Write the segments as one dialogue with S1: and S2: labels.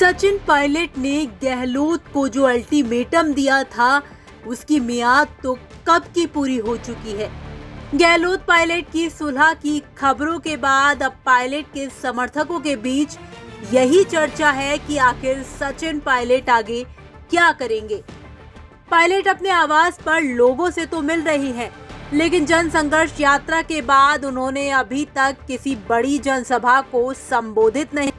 S1: सचिन पायलट ने गहलोत को जो अल्टीमेटम दिया था उसकी मियाद तो कब की पूरी हो चुकी है। गहलोत पायलट की सुलह की खबरों के बाद अब पायलट के समर्थकों के बीच यही चर्चा है कि आखिर सचिन पायलट आगे क्या करेंगे। पायलट अपने आवास पर लोगों से तो मिल रही हैं, लेकिन जन संघर्ष यात्रा के बाद उन्होंने अभी तक किसी बड़ी जनसभा को संबोधित नहीं।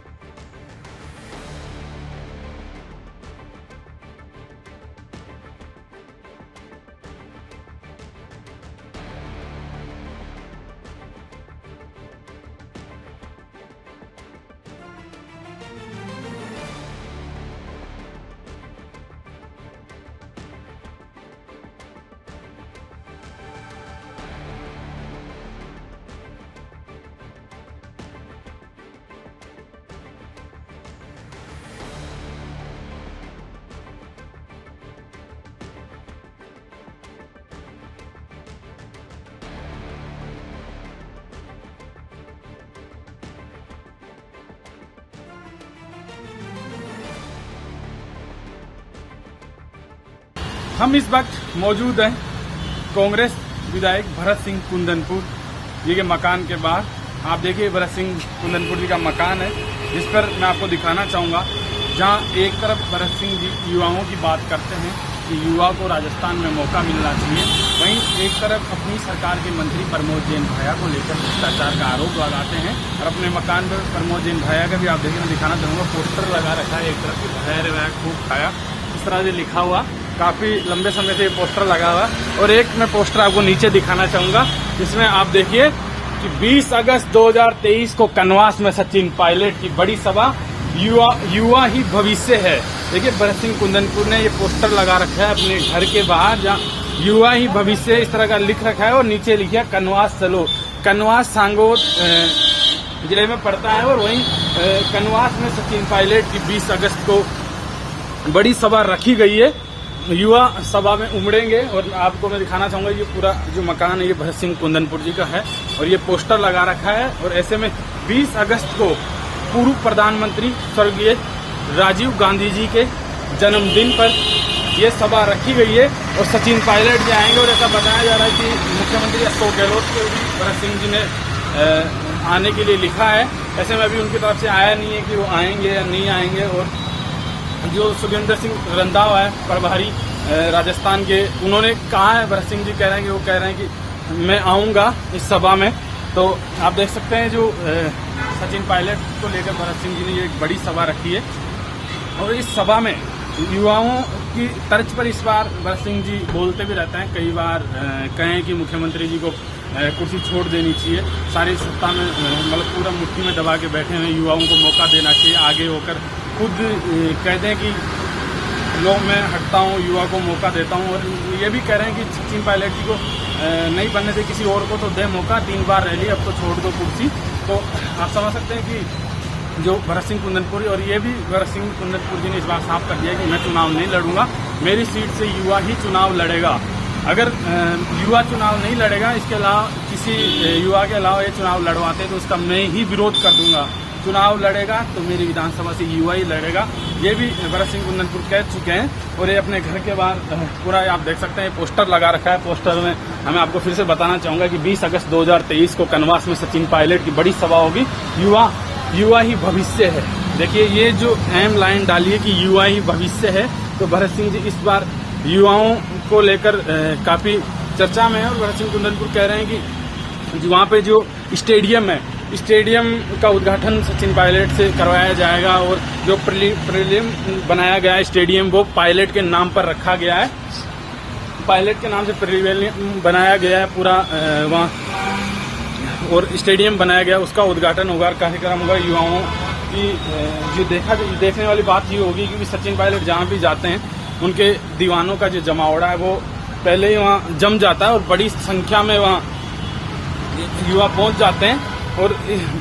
S2: हम इस वक्त मौजूद हैं कांग्रेस विधायक भरत सिंह कुंदनपुर जी के मकान के बाहर। आप देखिए भरत सिंह कुंदनपुर जी का मकान है, जिस पर मैं आपको दिखाना चाहूँगा, जहाँ एक तरफ भरत सिंह जी युवाओं की बात करते हैं कि युवा को राजस्थान में मौका मिलना चाहिए, वहीं एक तरफ अपनी सरकार के मंत्री प्रमोद जैन भाया को लेकर भ्रष्टाचार का आरोप लगाते हैं। और अपने मकान पर प्रमोद जैन भाया का भी आप देखिए, मैं दिखाना चाहूँगा, पोस्टर लगा रखा है एक तरफ की भैर वह खूब खाया, इस तरह से लिखा हुआ, काफ़ी लंबे समय से ये पोस्टर लगा हुआ। और एक मैं पोस्टर आपको नीचे दिखाना चाहूँगा, जिसमें आप देखिए कि 20 अगस्त 2023 को कनवास में सचिन पायलट की बड़ी सभा, युवा ही भविष्य है। देखिए भरत सिंह कुंदनपुर ने ये पोस्टर लगा रखा है अपने घर के बाहर, जहाँ युवा ही भविष्य इस तरह का लिख रखा है, और नीचे लिखा है कनवास चलो। कनवास सांगोट जिले में पड़ता है, और वहीं कनवास में सचिन पायलट की 20 अगस्त को बड़ी सभा रखी गई है। युवा सभा में उमड़ेंगे। और आपको मैं दिखाना चाहूँगा, ये पूरा जो मकान है ये भरत सिंह कुंदनपुर जी का है, और ये पोस्टर लगा रखा है। और ऐसे में 20 अगस्त को पूर्व प्रधानमंत्री स्वर्गीय राजीव गांधी जी के जन्मदिन पर ये सभा रखी गई है, और सचिन पायलट जी आएंगे। और ऐसा बताया जा रहा है कि मुख्यमंत्री अशोक गहलोत को भी भरत सिंह जी ने आने के लिए लिखा है। ऐसे में अभी उनकी तरफ से आया नहीं है कि वो आएंगे या नहीं आएंगे। और जो सुखविंदर सिंह रंधावा है प्रभारी राजस्थान के, उन्होंने कहा है, भरत सिंह जी कह रहे हैं कि वो कह रहे हैं कि मैं आऊँगा इस सभा में। तो आप देख सकते हैं जो सचिन पायलट को लेकर भरत सिंह जी ने एक बड़ी सभा रखी है, और इस सभा में युवाओं की तर्ज पर इस बार भरत सिंह जी बोलते भी रहते हैं। कई बार कहें कि मुख्यमंत्री जी को कुर्सी छोड़ देनी चाहिए, सारी सत्ता में मतलब पूरा मुट्ठी में दबा के बैठे हुए युवाओं को मौका देना चाहिए, आगे होकर खुद कहते हैं कि लोग मैं हटता हूँ, युवा को मौका देता हूँ। और ये भी कह रहे हैं कि सचिन पायलट जी को नहीं बनने दे, किसी और को तो दे मौका, 3 बार रह ली, अब तो छोड़ दो कुर्सी। तो आप समझ सकते हैं कि जो भरत सिंह कुंदनपुरी, और ये भी भरत सिंह कुंदनपुर जी ने इस बार साफ कर दिया कि मैं चुनाव नहीं लड़ूंगा, मेरी सीट से युवा ही चुनाव लड़ेगा। अगर युवा चुनाव नहीं लड़ेगा, इसके अलावा किसी युवा के अलावा ये चुनाव लड़वाते हैं तो उसका मैं ही विरोध कर दूंगा। चुनाव लड़ेगा तो मेरी विधानसभा से युवा ही लड़ेगा, ये भी भरत सिंह कुंदनपुर कह चुके हैं। और ये अपने घर के बाहर पूरा आप देख सकते हैं पोस्टर लगा रखा है। पोस्टर में मैं आपको फिर से बताना चाहूँगा कि 20 अगस्त 2023 को कनवास में सचिन पायलट की बड़ी सभा होगी, युवा ही भविष्य है। देखिए ये जो एम लाइन डाली है कि युवा ही भविष्य है, तो भरत सिंह जी इस बार युवाओं को लेकर काफ़ी चर्चा में है। और भरत सिंह कुंदनपुर कह रहे हैं कि वहाँ पे जो स्टेडियम है, स्टेडियम का उद्घाटन सचिन पायलट से करवाया जाएगा, और जो प्रीलिम बनाया गया है स्टेडियम वो पायलट के नाम पर रखा गया है, पायलट के नाम से प्रीलिम बनाया गया है पूरा वहाँ, और स्टेडियम बनाया गया, उसका उद्घाटन होगा, कार्यक्रम होगा। युवाओं की जो देखने वाली बात ये होगी, क्योंकि सचिन पायलट जहाँ भी जाते हैं उनके दीवानों का जो जमावड़ा है वो पहले ही वहाँ जम जाता है, और बड़ी संख्या में वहाँ युवा पहुँच जाते हैं। और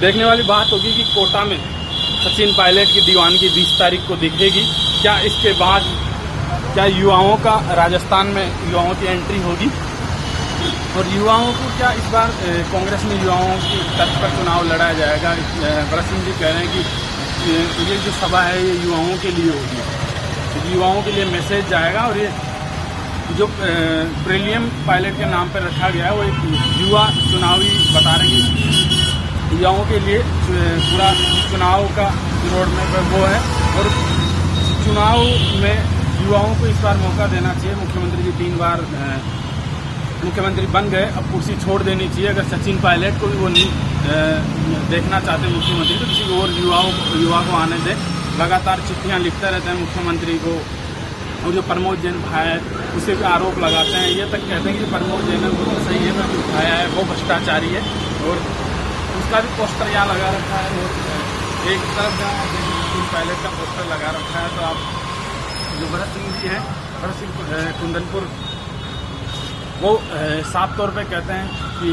S2: देखने वाली बात होगी कि कोटा में सचिन पायलट की दीवानगी 20 तारीख को दिखेगी। क्या इसके बाद क्या युवाओं का राजस्थान में युवाओं की एंट्री होगी, और युवाओं को क्या इस बार कांग्रेस में युवाओं की तर्ज पर चुनाव लड़ाया जाएगा। भरत सिंह जी कह रहे हैं कि ये जो सभा है ये युवाओं के लिए होगी, युवाओं के लिए मैसेज जाएगा। और ये जो प्रीलियम पायलट के नाम पर रखा गया है वो एक युवा चुनावी बता रहे हैं, युवाओं के लिए पूरा चुनाव का रोड में वो है। और चुनाव में युवाओं को इस बार मौका देना चाहिए। मुख्यमंत्री जी 3 बार मुख्यमंत्री बन गए, अब कुर्सी छोड़ देनी चाहिए। अगर सचिन पायलट को भी वो नहीं देखना चाहते मुख्यमंत्री, तो किसी और युवा को आने दें। लगातार चिट्ठियां लिखते रहते हैं मुख्यमंत्री को। और जो प्रमोद जैन भाई है उसे भी आरोप लगाते हैं, ये तक कहते हैं कि प्रमोद जैन वो सही है, मैं उठाया है, वो भ्रष्टाचारी है। और उसका भी पोस्टर यहाँ लगा रखा है। और एक तरफ जहाँ सचिन पायलट का पोस्टर लगा रखा है, तो आप जो भरत सिंह जी हैं, भरत सिंह कुंदनपुर, वो साफ तौर पे कहते हैं कि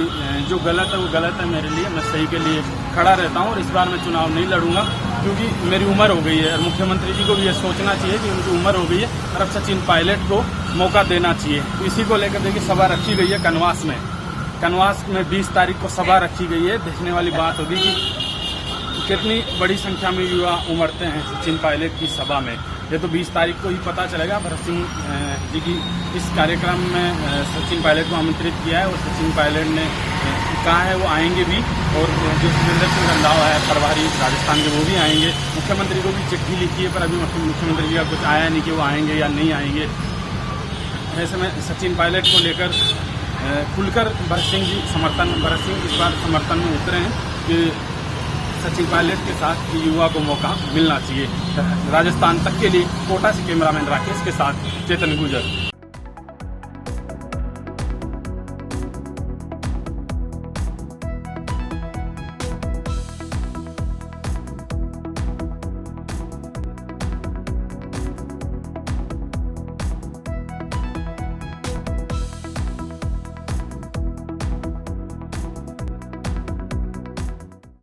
S2: जो गलत है वो गलत है मेरे लिए, मैं सही के लिए खड़ा रहता हूँ। और इस बार मैं चुनाव नहीं लड़ूंगा क्योंकि मेरी उम्र हो गई है। और मुख्यमंत्री जी को भी ये सोचना चाहिए कि उनकी उम्र हो गई है और अब सचिन पायलट को मौका देना चाहिए। तो इसी को लेकर देखिए सभा रखी गई है कनवास में। कनवास में 20 तारीख को सभा रखी गई है। देखने वाली बात होगी कि कितनी बड़ी संख्या में युवा उमड़ते हैं सचिन पायलट की सभा में। ये तो 20 तारीख को ही पता चलेगा। भरत सिंह जी की इस कार्यक्रम में सचिन पायलट को आमंत्रित किया है और सचिन पायलट ने कहा है वो आएंगे भी। और जो सुरेंद्र सिंह रंधावा है प्रभारी राजस्थान के, वो भी आएंगे। मुख्यमंत्री को भी चिट्ठी लिखी है, पर अभी मुख्यमंत्री जी का कुछ आया नहीं कि वो आएंगे या नहीं आएंगे। ऐसे में सचिन पायलट को लेकर खुलकर भरत सिंह इस बार समर्थन में उतरे हैं कि सचिन पायलट के साथ युवा को मौका मिलना चाहिए। राजस्थान तक के लिए कोटा से कैमरामैन राकेश के साथ चेतन गुजर।